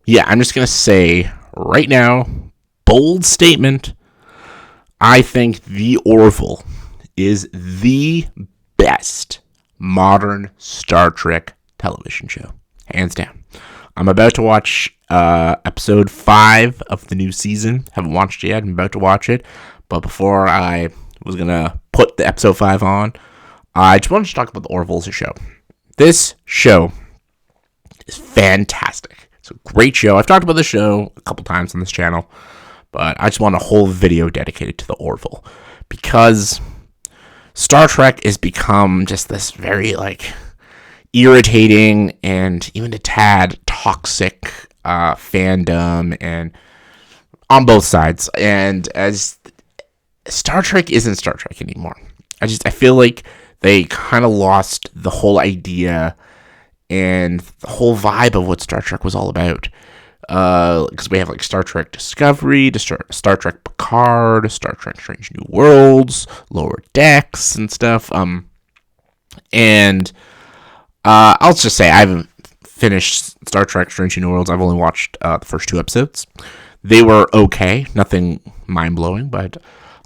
Yeah, I'm just going to say right now, bold statement, I think The Orville is the best modern Star Trek television show. Hands down. I'm about to watch episode 5 of the new season. Haven't watched it yet. I'm about to watch it. But before I was going to put the episode 5 on, I just wanted to talk about The Orville as a show. This show is fantastic. It's a great show. I've talked about the show a couple times on this channel, but I just want a whole video dedicated to The Orville because Star Trek has become just this very, irritating and even a tad toxic fandom, and on both sides. And as Star Trek isn't Star Trek anymore. I feel like they kind of lost the whole idea and the whole vibe of what Star Trek was all about. Because we have Star Trek Discovery, Star Trek Picard, Star Trek Strange New Worlds, Lower Decks, and stuff. I'll just say I haven't finished Star Trek Strange New Worlds. I've only watched the first 2 episodes. They were okay, nothing mind-blowing, but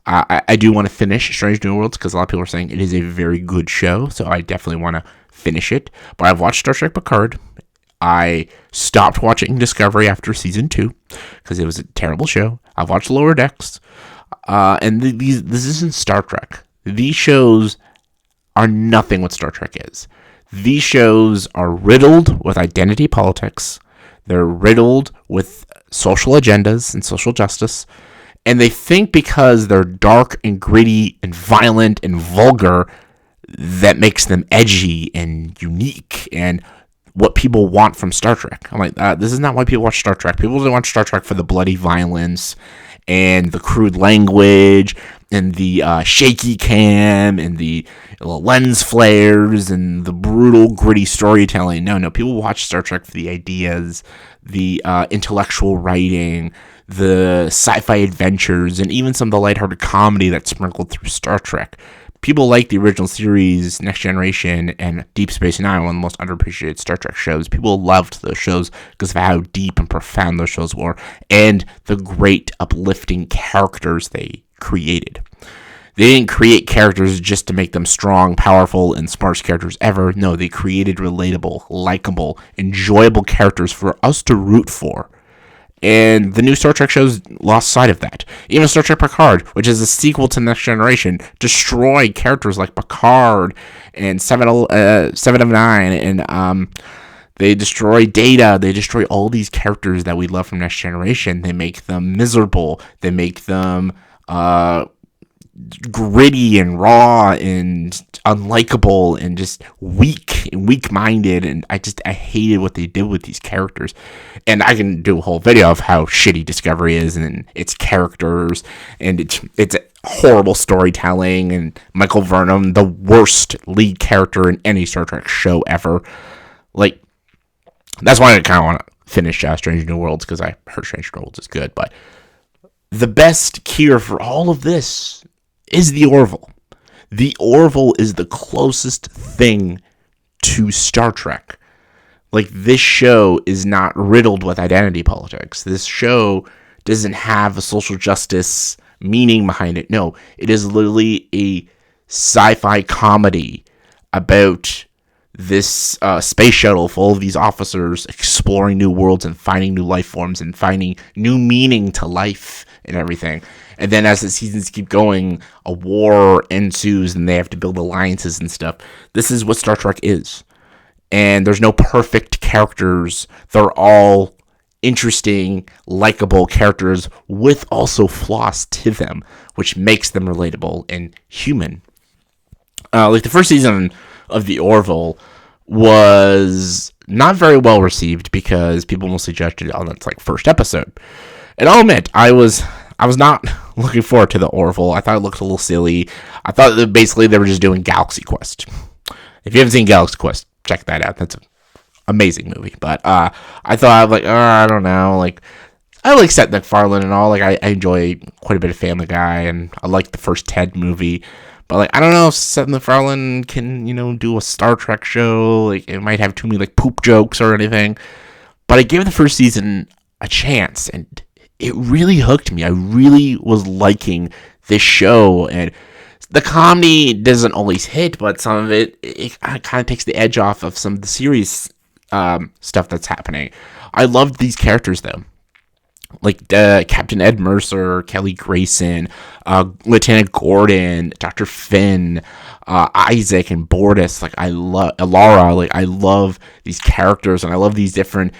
I do want to finish Strange New Worlds because a lot of people are saying it is a very good show, so I definitely want to finish it. But I've watched Star Trek Picard. I stopped watching Discovery after season 2 because it was a terrible show. I've watched Lower Decks, and this isn't Star Trek. These shows are nothing what Star Trek is. These shows are riddled with identity politics. They're riddled with social agendas and social justice. And they think because they're dark and gritty and violent and vulgar, that makes them edgy and unique and what people want from Star Trek. I'm like, this is not why people watch Star Trek. People don't watch Star Trek for the bloody violence and the crude language and the shaky cam and the lens flares and the brutal, gritty storytelling. No, people watch Star Trek for the ideas, the intellectual writing, the sci-fi adventures, and even some of the lighthearted comedy that's sprinkled through Star Trek. People like the original series, Next Generation, and Deep Space Nine, one of the most underappreciated Star Trek shows. People loved those shows because of how deep and profound those shows were, and the great uplifting characters they created. They didn't create characters just to make them strong, powerful, and smartest characters ever. No, they created relatable, likable, enjoyable characters for us to root for. And the new Star Trek shows lost sight of that. Even Star Trek Picard, which is a sequel to Next Generation, destroyed characters like Picard and Seven of Nine, and they destroy Data. They destroy all these characters that we love from Next Generation. They make them miserable. They make them gritty and raw and unlikable and just weak-minded, and I hated what they did with these characters. And I can do a whole video of how shitty Discovery is and its characters, and it's horrible storytelling, and Michael Burnham, the worst lead character in any Star Trek show ever. That's why I kind of want to finish Strange New Worlds, because I heard Strange New Worlds is good, but the best cure for all of this is The Orville. The Orville is the closest thing to Star Trek. This show is not riddled with identity politics. This show doesn't have a social justice meaning behind it. No, it is literally a sci-fi comedy about this space shuttle full of these officers exploring new worlds and finding new life forms and finding new meaning to life and everything. And then as the seasons keep going, a war ensues and they have to build alliances and stuff. This is what Star Trek is. And there's no perfect characters. They're all interesting, likable characters with also flaws to them, which makes them relatable and human. The first season of The Orville was not very well received because people mostly judged it on its first episode. And I'll admit, I was not looking forward to The Orville. I thought it looked a little silly. I thought that basically they were just doing Galaxy Quest. If you haven't seen Galaxy Quest, check that out. That's an amazing movie. But I thought, I don't know. I like Seth MacFARLANE and all. I enjoy quite a bit of Family Guy, and I like the first Ted movie. But I don't know if Seth MacFarlane can, do a Star Trek show. It might have too many poop jokes or anything. But I gave the first season a chance, and it really hooked me. I really was liking this show, and the comedy doesn't always hit, but some of it kind of takes the edge off of some of the serious stuff that's happening. I loved these characters, though. Like Captain Ed Mercer, Kelly Grayson, Lieutenant Gordon, Dr. Finn, Isaac, and Bortus. Like, I love Alara. Like, I love these characters, and I love these different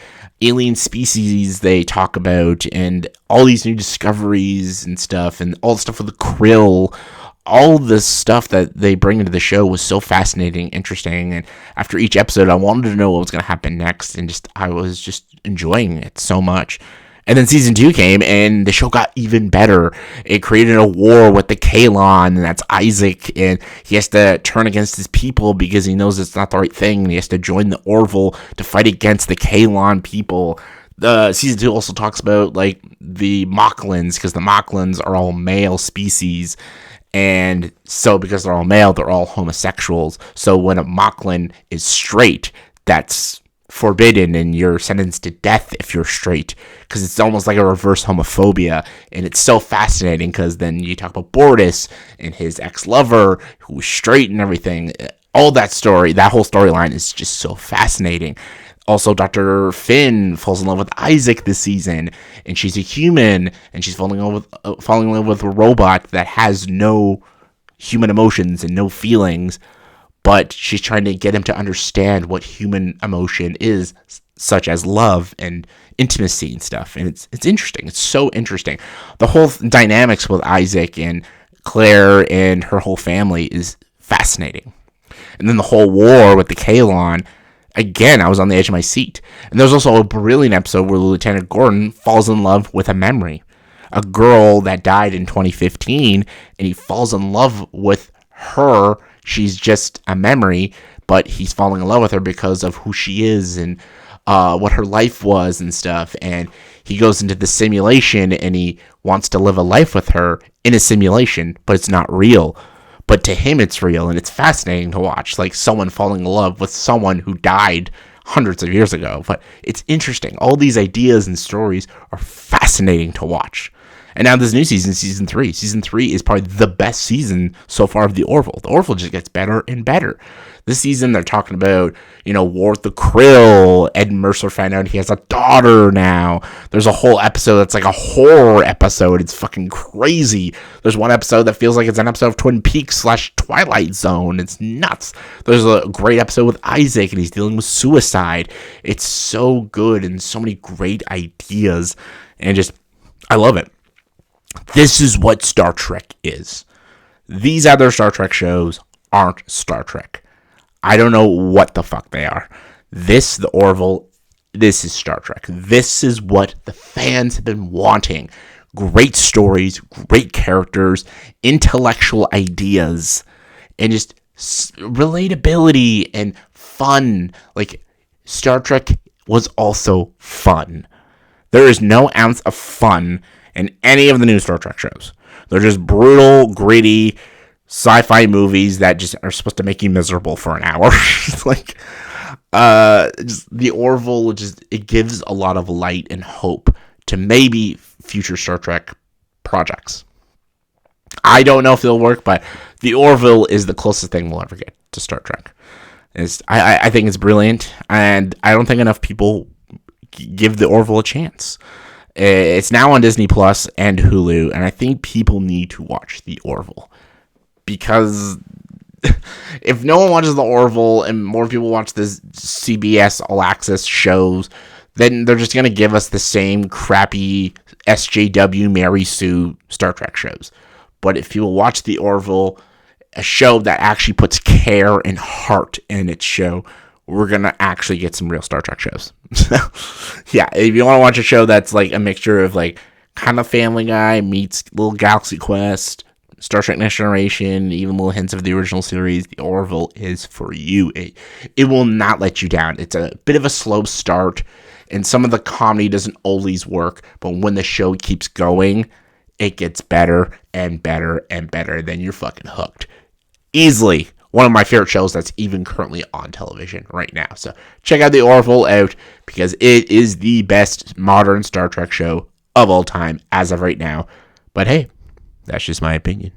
alien species they talk about, and all these new discoveries and stuff, and all the stuff with the krill. All this stuff that they bring into the show was so fascinating, interesting, and after each episode, I wanted to know what was going to happen next, and I was just enjoying it so much. And then season 2 came, and the show got even better. It created a war with the Kalon, and that's Isaac, and he has to turn against his people because he knows it's not the right thing, and he has to join the Orville to fight against the Kalon people. Season 2 also talks about, like, the Mocklins, because the Mocklins are all male species, and so because they're all male, they're all homosexuals. So when a Mocklin is straight, that's forbidden, and you're sentenced to death if you're straight, because it's almost like a reverse homophobia. And it's so fascinating, because then you talk about Bortus and his ex-lover who was straight and everything. All that story, that whole storyline is just so fascinating. Also, Dr. Finn falls in love with Isaac this season, and she's a human, and she's falling in love with a robot that has no human emotions and no feelings, but she's trying to get him to understand what human emotion is, such as love and intimacy and stuff. And it's interesting. It's so interesting. The whole dynamics with Isaac and Claire and her whole family is fascinating. And then the whole war with the Kalon, again, I was on the edge of my seat. And there's also a brilliant episode where Lieutenant Gordon falls in love with a memory. A girl that died in 2015, and he falls in love with her. She's just a memory, but he's falling in love with her because of who she is and what her life was and stuff. And he goes into the simulation, and he wants to live a life with her in a simulation, but it's not real. But to him, it's real, and it's fascinating to watch, like someone falling in love with someone who died hundreds of years ago. But it's interesting. All these ideas and stories are fascinating to watch. And now this new season, season 3. Season 3 is probably the best season so far of the Orville. The Orville just gets better and better. This season, they're talking about, war with the krill. Ed Mercer found out he has a daughter now. There's a whole episode that's like a horror episode. It's fucking crazy. There's one episode that feels like it's an episode of Twin Peaks / Twilight Zone. It's nuts. There's a great episode with Isaac, and he's dealing with suicide. It's so good, and so many great ideas. And I love it. This is what Star Trek is. These other Star Trek shows aren't Star Trek. I don't know what the fuck they are. This, the Orville, this is Star Trek. This is what the fans have been wanting. Great stories, great characters, intellectual ideas, and just relatability and fun. Like, Star Trek was also fun. There is no ounce of fun in any of the new Star Trek shows. They're just brutal, gritty sci-fi movies that just are supposed to make you miserable for an hour. Like, just the Orville, it gives a lot of light and hope to maybe future Star Trek projects. I don't know if they'll work, but the Orville is the closest thing we'll ever get to Star Trek. I think it's brilliant, and I don't think enough people give the Orville a chance. It's now on Disney Plus and Hulu, and I think people need to watch the Orville. Because if no one watches the Orville and more people watch this CBS All Access shows, then they're just going to give us the same crappy SJW Mary Sue Star Trek shows. But if people watch the Orville, a show that actually puts care and heart in its show, we're going to actually get some real Star Trek shows. So, yeah, if you want to watch a show that's like a mixture of like kind of Family Guy meets little Galaxy Quest, Star Trek Next Generation, even little hints of the original series, the Orville is for you. It will not let you down. It's a bit of a slow start, and some of the comedy doesn't always work, but when the show keeps going, it gets better and better and better. Then you're fucking hooked. Easily one of my favorite shows that's even currently on television right now. So check out the Orville out, because it is the best modern Star Trek show of all time as of right now. But hey, that's just my opinion.